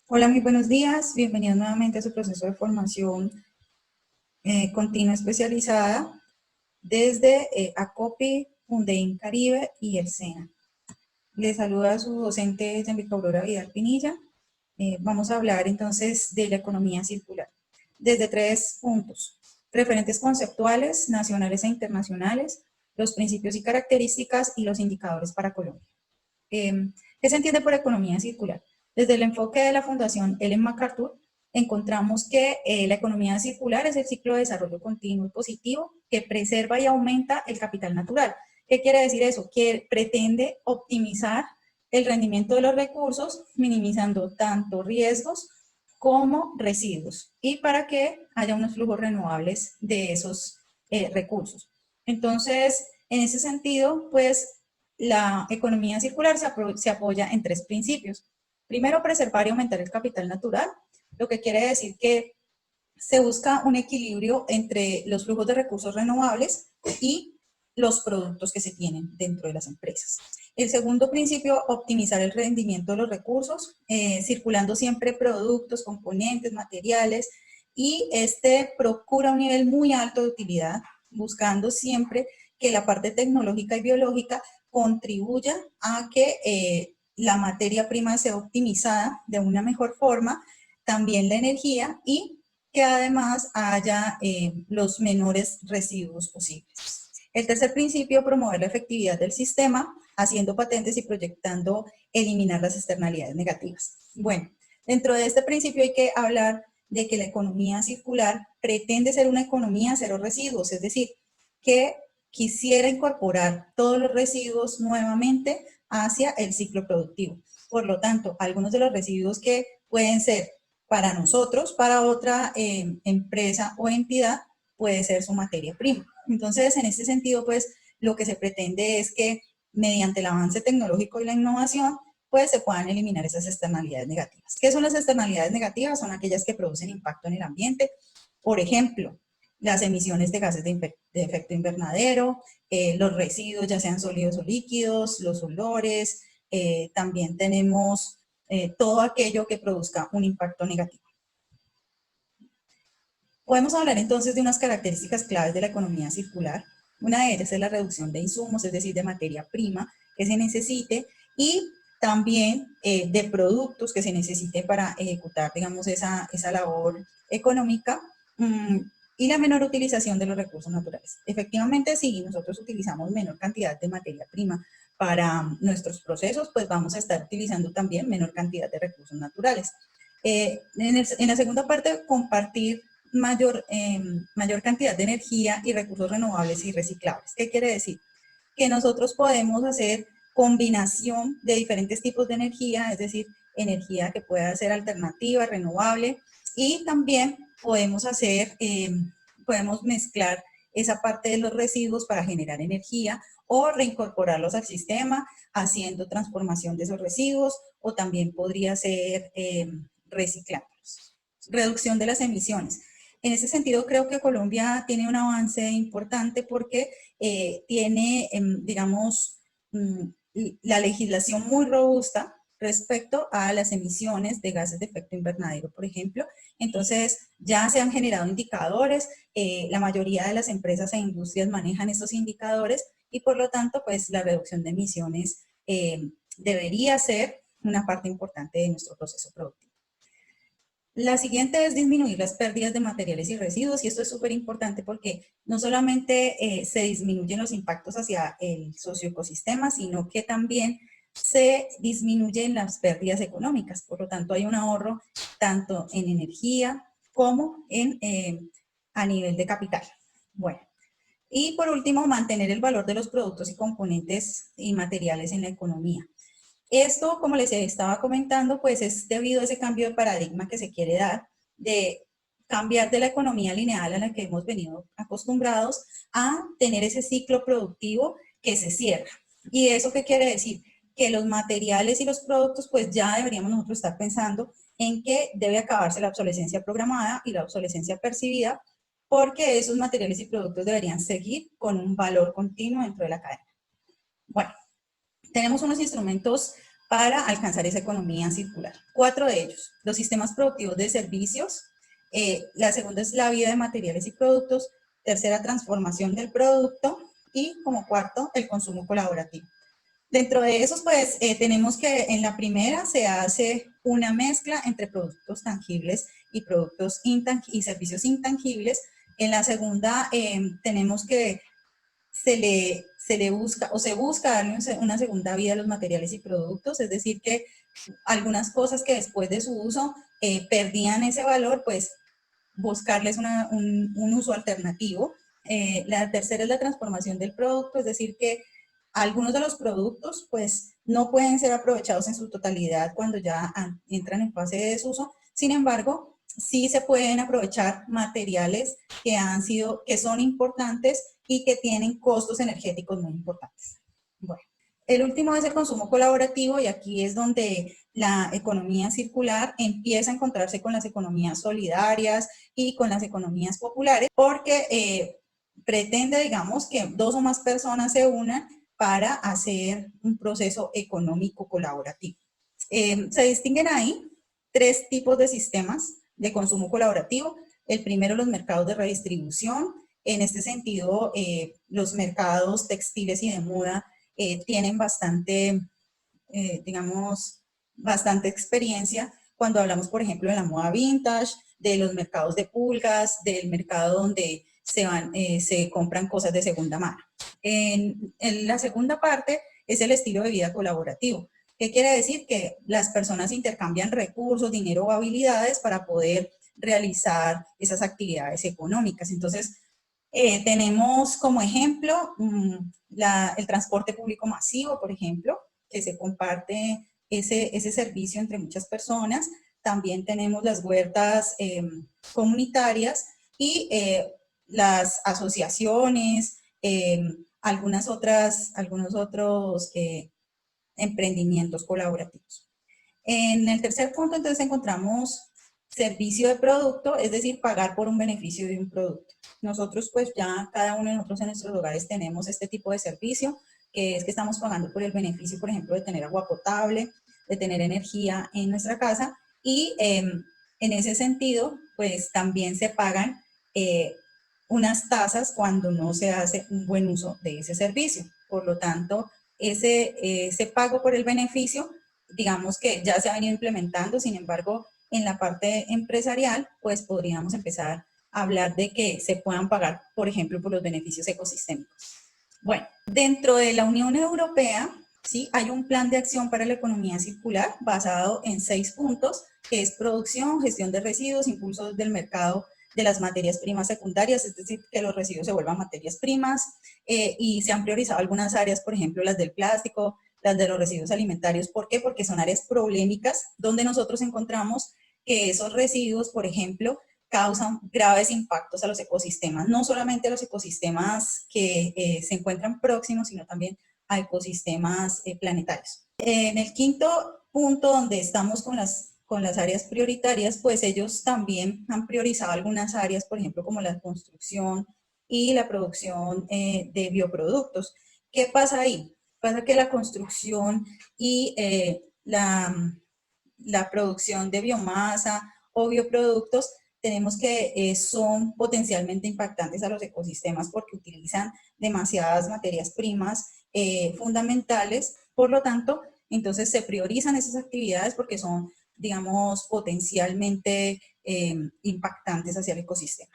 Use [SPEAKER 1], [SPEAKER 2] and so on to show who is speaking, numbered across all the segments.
[SPEAKER 1] Hola, muy buenos días. Bienvenidos nuevamente a su proceso de formación continua especializada desde ACOPI, Fundein Caribe y el SENA. Les saluda su docente Jean-Victor Aurora Vidal Pinilla. Vamos a hablar entonces de la economía circular desde 3 puntos: referentes conceptuales, nacionales e internacionales, los principios y características y los indicadores para Colombia. ¿Qué se entiende por economía circular? Desde el enfoque de la Fundación Ellen MacArthur, encontramos que la economía circular es el ciclo de desarrollo continuo y positivo que preserva y aumenta el capital natural. ¿Qué quiere decir eso? Que pretende optimizar el rendimiento de los recursos, minimizando tanto riesgos como residuos, y para que haya unos flujos renovables de esos recursos. Entonces, en ese sentido, pues la economía circular se apoya en 3 principios. Primero, preservar y aumentar el capital natural, lo que quiere decir que se busca un equilibrio entre los flujos de recursos renovables y los productos que se tienen dentro de las empresas. El segundo principio, optimizar el rendimiento de los recursos, circulando siempre productos, componentes, materiales, y este procura un nivel muy alto de utilidad, buscando siempre que la parte tecnológica y biológica contribuya a que la materia prima sea optimizada de una mejor forma, también la energía, y que además haya los menores residuos posibles. El tercer principio, promover la efectividad del sistema, haciendo patentes y proyectando eliminar las externalidades negativas. Bueno, dentro de este principio hay que hablar de que la economía circular pretende ser una economía cero residuos, es decir, que quisiera incorporar todos los residuos nuevamente hacia el ciclo productivo. Por lo tanto, algunos de los residuos que pueden ser para nosotros, para otra empresa o entidad, puede ser su materia prima. Entonces, en este sentido, pues, lo que se pretende es que mediante el avance tecnológico y la innovación, pues se puedan eliminar esas externalidades negativas. ¿Qué son las externalidades negativas? Son aquellas que producen impacto en el ambiente. Por ejemplo, las emisiones de gases de efecto invernadero, los residuos, ya sean sólidos o líquidos, los olores, también tenemos todo aquello que produzca un impacto negativo. Podemos hablar entonces de unas características claves de la economía circular. Una de ellas es la reducción de insumos, es decir, de materia prima que se necesite, y también de productos que se necesite para ejecutar, digamos, esa labor económica, y la menor utilización de los recursos naturales. Efectivamente, si nosotros utilizamos menor cantidad de materia prima para nuestros procesos, pues vamos a estar utilizando también menor cantidad de recursos naturales. En la segunda parte, compartir mayor cantidad de energía y recursos renovables y reciclables. ¿Qué quiere decir? Que nosotros podemos hacer combinación de diferentes tipos de energía, es decir, energía que pueda ser alternativa, renovable, y también podemos mezclar esa parte de los residuos para generar energía o reincorporarlos al sistema haciendo transformación de esos residuos, o también podría ser reciclándolos. Reducción de las emisiones. En ese sentido, creo que Colombia tiene un avance importante porque tiene, digamos, la legislación muy robusta respecto a las emisiones de gases de efecto invernadero, por ejemplo. Entonces, ya se han generado indicadores, la mayoría de las empresas e industrias manejan estos indicadores, y por lo tanto, pues la reducción de emisiones debería ser una parte importante de nuestro proceso productivo. La siguiente es disminuir las pérdidas de materiales y residuos, y esto es súper importante porque no solamente se disminuyen los impactos hacia el socioecosistema, sino que también se disminuyen las pérdidas económicas. Por lo tanto, hay un ahorro tanto en energía como a nivel de capital. Bueno, y por último, mantener el valor de los productos y componentes y materiales en la economía. Esto, como les estaba comentando, pues es debido a ese cambio de paradigma que se quiere dar, de cambiar de la economía lineal a la que hemos venido acostumbrados a tener ese ciclo productivo que se cierra. ¿Y eso qué quiere decir? Que los materiales y los productos, pues ya deberíamos nosotros estar pensando en que debe acabarse la obsolescencia programada y la obsolescencia percibida, porque esos materiales y productos deberían seguir con un valor continuo dentro de la cadena. Bueno, tenemos unos instrumentos para alcanzar esa economía circular. 4 de ellos: los sistemas productivos de servicios, la segunda es la vida de materiales y productos, tercera, transformación del producto, y como cuarto, el consumo colaborativo. Dentro de esos, pues, tenemos que en la primera se hace una mezcla entre productos tangibles y productos y servicios intangibles. En la segunda, tenemos que se le busca o se busca darle una segunda vida a los materiales y productos, es decir, que algunas cosas que después de su uso perdían ese valor, pues buscarles un uso alternativo. La tercera es la transformación del producto, es decir, que algunos de los productos pues no pueden ser aprovechados en su totalidad cuando ya entran en fase de desuso. Sin embargo, sí se pueden aprovechar materiales que son importantes y que tienen costos energéticos muy importantes. Bueno, el último es el consumo colaborativo, y aquí es donde la economía circular empieza a encontrarse con las economías solidarias y con las economías populares, porque pretende, digamos, que dos o más personas se unan para hacer un proceso económico colaborativo. Se distinguen ahí 3 tipos de sistemas de consumo colaborativo. El primero, los mercados de redistribución. En este sentido, los mercados textiles y de moda tienen digamos, bastante experiencia cuando hablamos, por ejemplo, de la moda vintage, de los mercados de pulgas, del mercado donde se compran cosas de segunda mano. En la segunda parte es el estilo de vida colaborativo. ¿Qué quiere decir? Que las personas intercambian recursos, dinero o habilidades para poder realizar esas actividades económicas. Entonces, tenemos como ejemplo el transporte público masivo, por ejemplo, que se comparte ese servicio entre muchas personas. También tenemos las huertas comunitarias y las asociaciones, algunos otros emprendimientos colaborativos. En el tercer punto, entonces, encontramos servicio de producto, es decir, pagar por un beneficio de un producto. Nosotros, pues ya cada uno de nosotros en nuestros hogares tenemos este tipo de servicio, que es que estamos pagando por el beneficio, por ejemplo, de tener agua potable, de tener energía en nuestra casa, y en ese sentido, pues también se pagan unas tasas cuando no se hace un buen uso de ese servicio. Por lo tanto, ese pago por el beneficio, digamos que ya se ha venido implementando. Sin embargo, en la parte empresarial, pues podríamos empezar a hablar de que se puedan pagar, por ejemplo, por los beneficios ecosistémicos. Bueno, dentro de la Unión Europea, ¿sí?, hay un plan de acción para la economía circular basado en 6 puntos, que es producción, gestión de residuos, impulso del mercado de las materias primas secundarias, es decir, que los residuos se vuelvan materias primas, y se han priorizado algunas áreas, por ejemplo, las del plástico, las de los residuos alimentarios. ¿Por qué? Porque son áreas problemáticas donde nosotros encontramos que esos residuos, por ejemplo, causan graves impactos a los ecosistemas, no solamente a los ecosistemas que se encuentran próximos, sino también a ecosistemas planetarios. En el quinto punto, donde estamos con las áreas prioritarias, pues ellos también han priorizado algunas áreas, por ejemplo, como la construcción y la producción de bioproductos. ¿Qué pasa ahí? Pasa que la construcción y la producción de biomasa o bioproductos, tenemos que son potencialmente impactantes a los ecosistemas porque utilizan demasiadas materias primas fundamentales. Por lo tanto, entonces se priorizan esas actividades porque son, digamos, potencialmente impactantes hacia el ecosistema.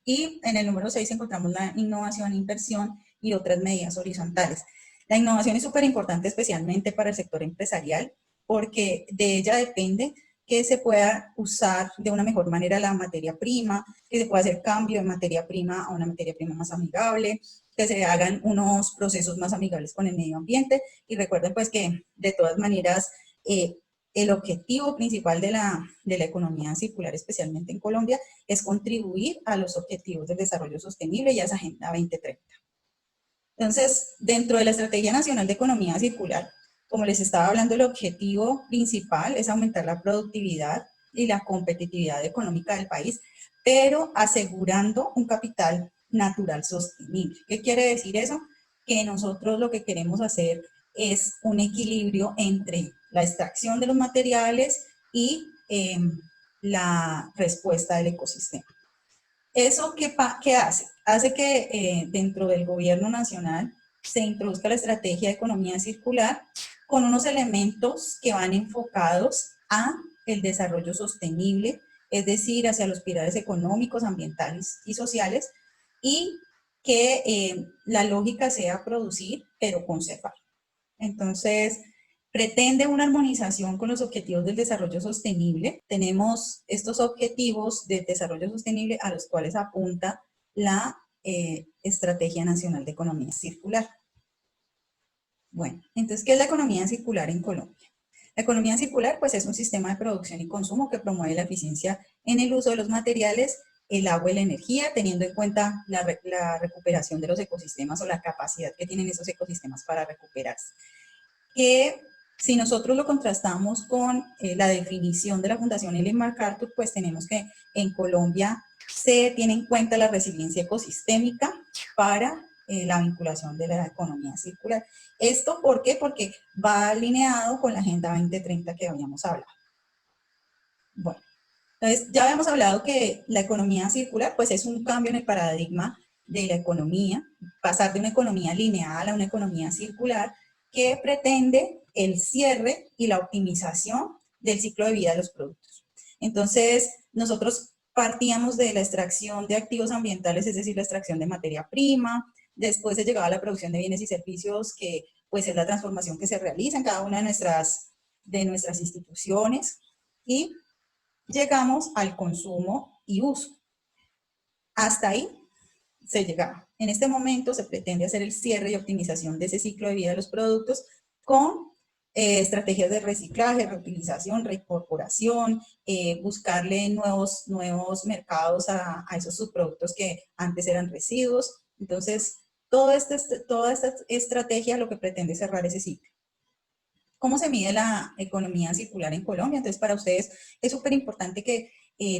[SPEAKER 1] Y en el número 6 encontramos la innovación, inversión y otras medidas horizontales. La innovación es súper importante, especialmente para el sector empresarial, porque de ella depende que se pueda usar de una mejor manera la materia prima, que se pueda hacer cambio de materia prima a una materia prima más amigable, que se hagan unos procesos más amigables con el medio ambiente. Y recuerden pues que de todas maneras el objetivo principal de la economía circular, especialmente en Colombia, es contribuir a los objetivos del desarrollo sostenible y a esa Agenda 2030. Entonces, dentro de la Estrategia Nacional de Economía Circular, como les estaba hablando, el objetivo principal es aumentar la productividad y la competitividad económica del país, pero asegurando un capital natural sostenible. ¿Qué quiere decir eso? Que nosotros lo que queremos hacer es un equilibrio entre la extracción de los materiales y la respuesta del ecosistema. ¿Eso qué hace? Hace que dentro del gobierno nacional se introduzca la estrategia de economía circular con unos elementos que van enfocados a el desarrollo sostenible, es decir, hacia los pilares económicos, ambientales y sociales, y que la lógica sea producir, pero conservar. Entonces, pretende una armonización con los objetivos del desarrollo sostenible. Tenemos estos objetivos de desarrollo sostenible a los cuales apunta la Estrategia Nacional de Economía Circular. Bueno, entonces, ¿qué es la economía circular en Colombia? La economía circular, pues, es un sistema de producción y consumo que promueve la eficiencia en el uso de los materiales, el agua y la energía, teniendo en cuenta la recuperación de los ecosistemas o la capacidad que tienen esos ecosistemas para recuperarse. Que si nosotros lo contrastamos con la definición de la Fundación Ellen MacArthur, pues tenemos que en Colombia se tiene en cuenta la resiliencia ecosistémica para la vinculación de la economía circular. ¿Esto por qué? Porque va alineado con la Agenda 2030 que habíamos hablado. Bueno, entonces ya habíamos hablado que la economía circular pues es un cambio en el paradigma de la economía, pasar de una economía lineal a una economía circular que pretende el cierre y la optimización del ciclo de vida de los productos. Entonces, nosotros partíamos de la extracción de activos ambientales, es decir, la extracción de materia prima, después se llegaba a la producción de bienes y servicios, que pues es la transformación que se realiza en cada una de nuestras instituciones, y llegamos al consumo y uso. Hasta ahí se llegaba. En este momento se pretende hacer el cierre y optimización de ese ciclo de vida de los productos con estrategias de reciclaje, reutilización, reincorporación, buscarle nuevos mercados a esos subproductos que antes eran residuos. Entonces, toda esta estrategia lo que pretende es cerrar ese ciclo. ¿Cómo se mide la economía circular en Colombia? Entonces, para ustedes es súper importante que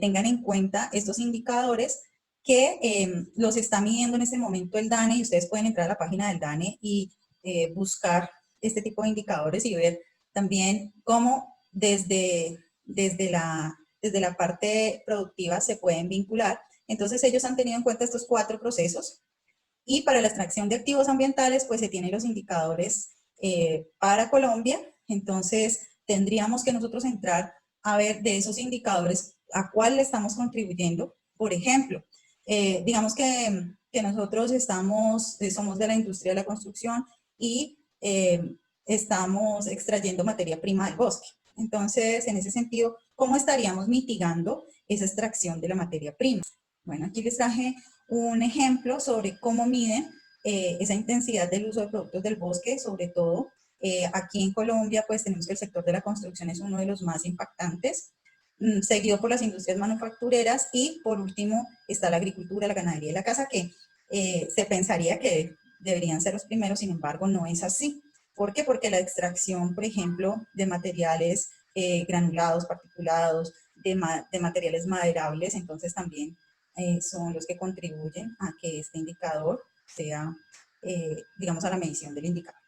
[SPEAKER 1] tengan en cuenta estos indicadores que los está midiendo en este momento el DANE, y ustedes pueden entrar a la página del DANE y buscar este tipo de indicadores y ver también cómo desde la parte productiva se pueden vincular. Entonces, ellos han tenido en cuenta estos 4 procesos, y para la extracción de activos ambientales, pues se tienen los indicadores para Colombia. Entonces, tendríamos que nosotros entrar a ver de esos indicadores a cuál le estamos contribuyendo. Por ejemplo, digamos que nosotros somos de la industria de la construcción y estamos extrayendo materia prima del bosque. Entonces, en ese sentido, ¿cómo estaríamos mitigando esa extracción de la materia prima? Bueno, aquí les traje un ejemplo sobre cómo miden esa intensidad del uso de productos del bosque, sobre todo aquí en Colombia, pues tenemos que el sector de la construcción es uno de los más impactantes, seguido por las industrias manufactureras, y por último está la agricultura, la ganadería y la caza, que se pensaría que deberían ser los primeros, sin embargo no es así. ¿Por qué? Porque la extracción, por ejemplo, de materiales granulados, particulados, de materiales maderables, entonces también son los que contribuyen a que este indicador sea, digamos, a la medición del indicador.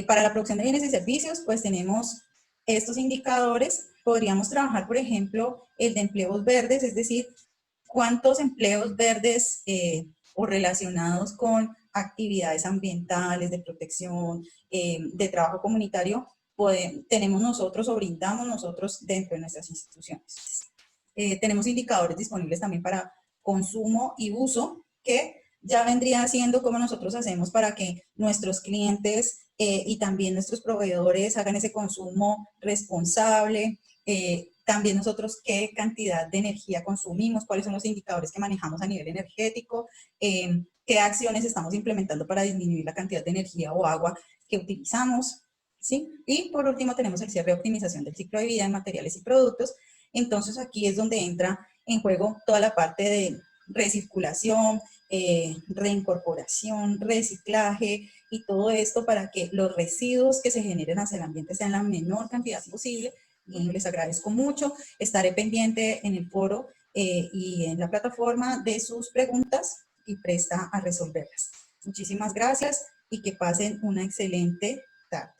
[SPEAKER 1] Para la producción de bienes y servicios, pues tenemos estos indicadores. Podríamos trabajar, por ejemplo, el de empleos verdes, es decir, cuántos empleos verdes o relacionados con actividades ambientales, de protección, de trabajo comunitario, tenemos nosotros o brindamos nosotros dentro de nuestras instituciones. Tenemos indicadores disponibles también para consumo y uso, que ya vendría siendo como nosotros hacemos para que nuestros clientes y también nuestros proveedores hagan ese consumo responsable. También nosotros qué cantidad de energía consumimos, cuáles son los indicadores que manejamos a nivel energético, qué acciones estamos implementando para disminuir la cantidad de energía o agua que utilizamos, ¿sí? Y por último tenemos el cierre de optimización del ciclo de vida en materiales y productos. Entonces aquí es donde entra en juego toda la parte de recirculación, reincorporación, reciclaje y todo esto para que los residuos que se generen hacia el ambiente sean la menor cantidad posible. Y les agradezco mucho. Estaré pendiente en el foro y en la plataforma de sus preguntas y presta a resolverlas. Muchísimas gracias y que pasen una excelente tarde.